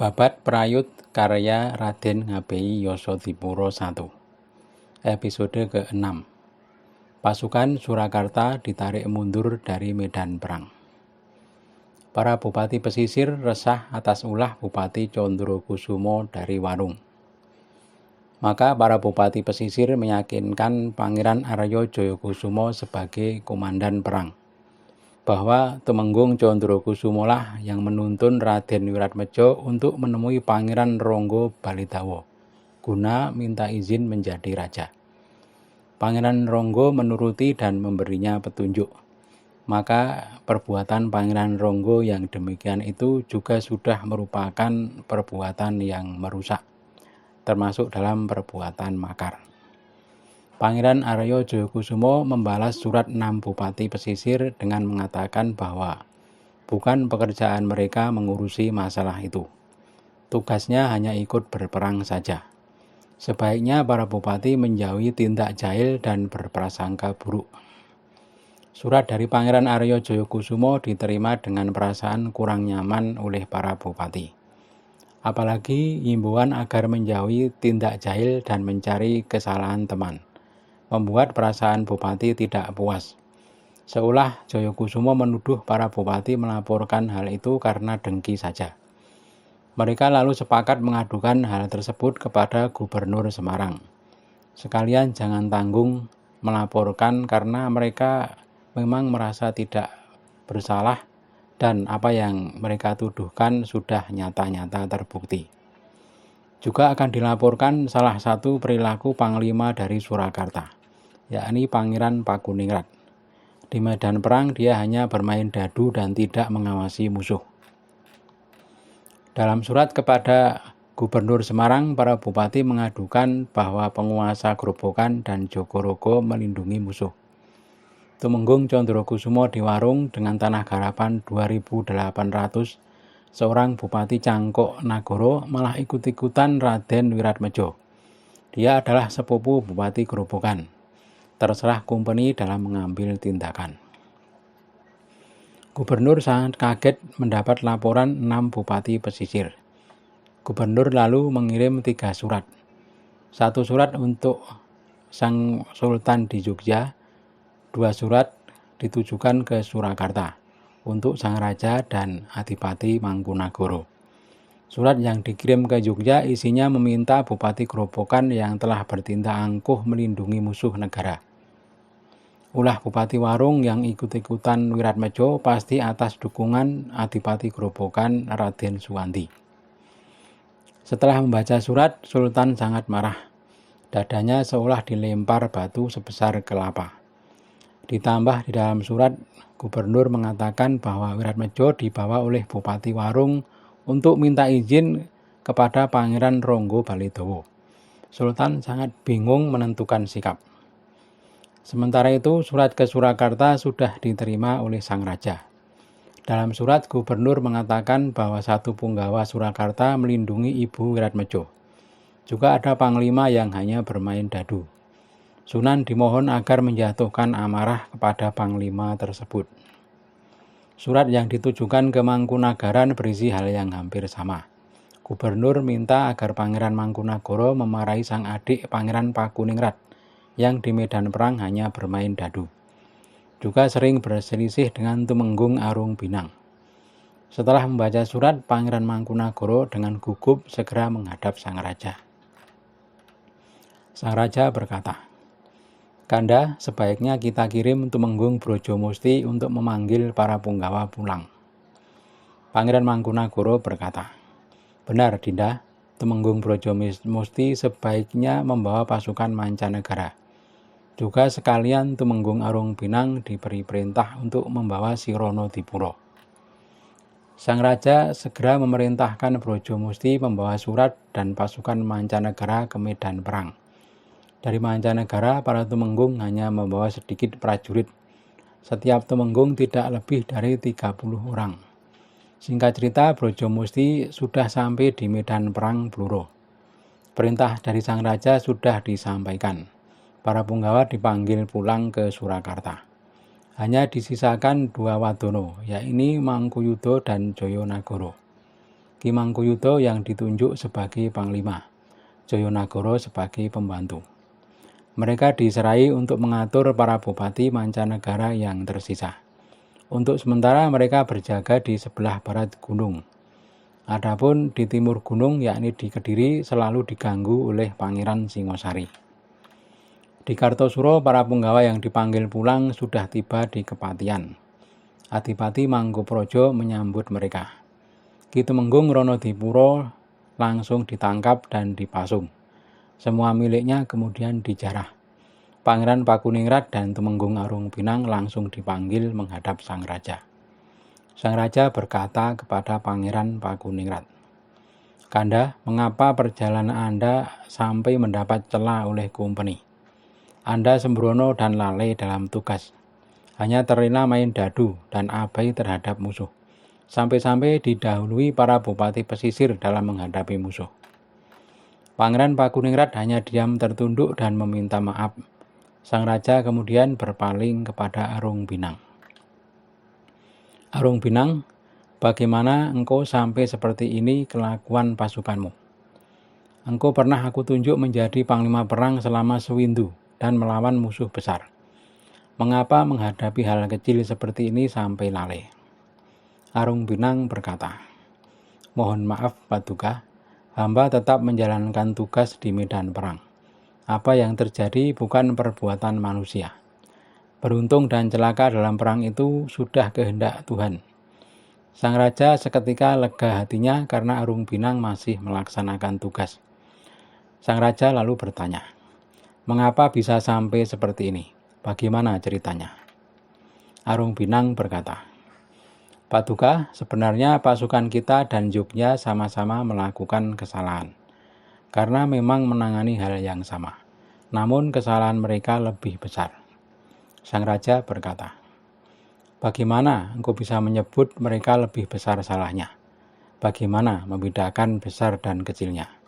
Babad Prayut karya Raden Ngabei Yasadipura I. Episode ke-6. Pasukan Surakarta ditarik mundur dari medan perang. Para bupati pesisir resah atas ulah Bupati Condrokusumo dari Warung. Maka para bupati pesisir meyakinkan Pangeran Arya Jayakusumo sebagai komandan perang, bahwa Tumenggung Condrokusumo lah yang menuntun Raden Wiratmadja untuk menemui Pangeran Ronggo Balidawa guna minta izin menjadi raja. Pangeran Ronggo menuruti dan memberinya petunjuk. Maka perbuatan Pangeran Ronggo yang demikian itu juga sudah merupakan perbuatan yang merusak, termasuk dalam perbuatan makar. Pangeran Arya Jayakusumo membalas surat 6 bupati pesisir dengan mengatakan bahwa bukan pekerjaan mereka mengurusi masalah itu. Tugasnya hanya ikut berperang saja. Sebaiknya para bupati menjauhi tindak jahil dan berprasangka buruk. Surat dari Pangeran Arya Jayakusumo diterima dengan perasaan kurang nyaman oleh para bupati. Apalagi himbauan agar menjauhi tindak jahil dan mencari kesalahan teman membuat perasaan bupati tidak puas. Seolah Jayakusumo menuduh para bupati melaporkan hal itu karena dengki saja. Mereka lalu sepakat mengadukan hal tersebut kepada Gubernur Semarang. Sekalian jangan tanggung melaporkan karena mereka memang merasa tidak bersalah dan apa yang mereka tuduhkan sudah nyata-nyata terbukti. Juga akan dilaporkan salah satu perilaku Panglima dari Surakarta, yakni Pangeran Pakuningrat. Di medan perang dia hanya bermain dadu dan tidak mengawasi musuh. Dalam surat kepada Gubernur Semarang, para bupati mengadukan bahwa penguasa Grobogan dan Jogorogo melindungi musuh. Tumenggung Condrokusumo di Warung dengan tanah garapan 2.800, seorang bupati Cangkok Nagoro malah ikut-ikutan Raden Wiratmadja. Dia adalah sepupu Bupati Grobogan. Terserah Kumpeni dalam mengambil tindakan. Gubernur sangat kaget mendapat laporan 6 bupati pesisir. Gubernur lalu mengirim 3 surat. 1 surat untuk Sang Sultan di Jogja, 2 surat ditujukan ke Surakarta untuk Sang Raja dan Adipati Mangkunagara. Surat yang dikirim ke Jogja isinya meminta Bupati Grobogan yang telah bertindak angkuh melindungi musuh negara. Ulah Bupati Warung yang ikut-ikutan Wiratmadja pasti atas dukungan Adipati Grobogan Raden Suwanti. Setelah membaca surat, Sultan sangat marah. Dadanya seolah dilempar batu sebesar kelapa. Ditambah di dalam surat, Gubernur mengatakan bahwa Wiratmadja dibawa oleh Bupati Warung untuk minta izin kepada Pangeran Ronggo Balidawa. Sultan sangat bingung menentukan sikap. Sementara itu, surat ke Surakarta sudah diterima oleh Sang Raja. Dalam surat, Gubernur mengatakan bahwa satu punggawa Surakarta melindungi Ibu Wiratmadja. Juga ada Panglima yang hanya bermain dadu. Sunan dimohon agar menjatuhkan amarah kepada Panglima tersebut. Surat yang ditujukan ke Mangkunagaran berisi hal yang hampir sama. Gubernur minta agar Pangeran Mangkunagara memarahi sang adik Pangeran Pakuningrat yang di medan perang hanya bermain dadu. Juga sering berselisih dengan Tumenggung Arung Binang. Setelah membaca surat, Pangeran Mangkunagara dengan gugup segera menghadap Sang Raja. Sang Raja berkata, "Kanda, sebaiknya kita kirim Tumenggung Brojomusti untuk memanggil para punggawa pulang." Pangeran Mangkunagara berkata, "Benar, Dinda, Tumenggung Brojomusti sebaiknya membawa pasukan mancanegara. Juga sekalian Tumenggung Arung Binang diberi perintah untuk membawa Sironodipuro." Sang Raja segera memerintahkan Brojomusti membawa surat dan pasukan mancanegara ke medan perang. Dari mancanegara, para Tumenggung hanya membawa sedikit prajurit. Setiap Tumenggung tidak lebih dari 30 orang. Singkat cerita, Brojomusti sudah sampai di medan perang Bluro. Perintah dari Sang Raja sudah disampaikan. Para punggawa dipanggil pulang ke Surakarta. Hanya disisakan 2 wadono, yakni Mangkuyuda dan Jayanagara. Ki Mangkuyuda yang ditunjuk sebagai panglima, Jayanagara sebagai pembantu. Mereka diserai untuk mengatur para bupati mancanegara yang tersisa. Untuk sementara mereka berjaga di sebelah barat gunung. Adapun di timur gunung, yakni di Kediri, selalu diganggu oleh Pangeran Singosari. Di Kartosuro, para punggawa yang dipanggil pulang sudah tiba di Kepatian. Adipati Mangkupraja menyambut mereka. Ki Tumenggung Ronodipuro langsung ditangkap dan dipasung. Semua miliknya kemudian dijarah. Pangeran Pakuningrat dan Tumenggung Arung-Pinang langsung dipanggil menghadap sang raja. Sang raja berkata kepada Pangeran Pakuningrat, "Kanda, mengapa perjalanan Anda sampai mendapat cela oleh Kumpeni? Anda sembrono dan lalai dalam tugas. Hanya terlena main dadu dan abai terhadap musuh. Sampai-sampai didahului para bupati pesisir dalam menghadapi musuh." Pangeran Pakuningrat hanya diam tertunduk dan meminta maaf. Sang raja kemudian berpaling kepada Arung-Pinang. "Arung-Pinang, bagaimana engkau sampai seperti ini kelakuan pasukanmu? Engkau pernah aku tunjuk menjadi panglima perang selama sewindu dan melawan musuh besar. Mengapa menghadapi hal kecil seperti ini sampai lalai?" Arung-Pinang berkata, "Mohon maaf Paduka, hamba tetap menjalankan tugas di medan perang. Apa yang terjadi bukan perbuatan manusia. Beruntung dan celaka dalam perang itu sudah kehendak Tuhan." Sang raja seketika lega hatinya karena Arung-Pinang masih melaksanakan tugas. Sang raja lalu bertanya, "Mengapa bisa sampai seperti ini? Bagaimana ceritanya?" Arung-Pinang berkata, "Paduka, sebenarnya pasukan kita dan Jogja sama-sama melakukan kesalahan, karena memang menangani hal yang sama. Namun kesalahan mereka lebih besar." Sang raja berkata, "Bagaimana engkau bisa menyebut mereka lebih besar salahnya? Bagaimana membedakan besar dan kecilnya?"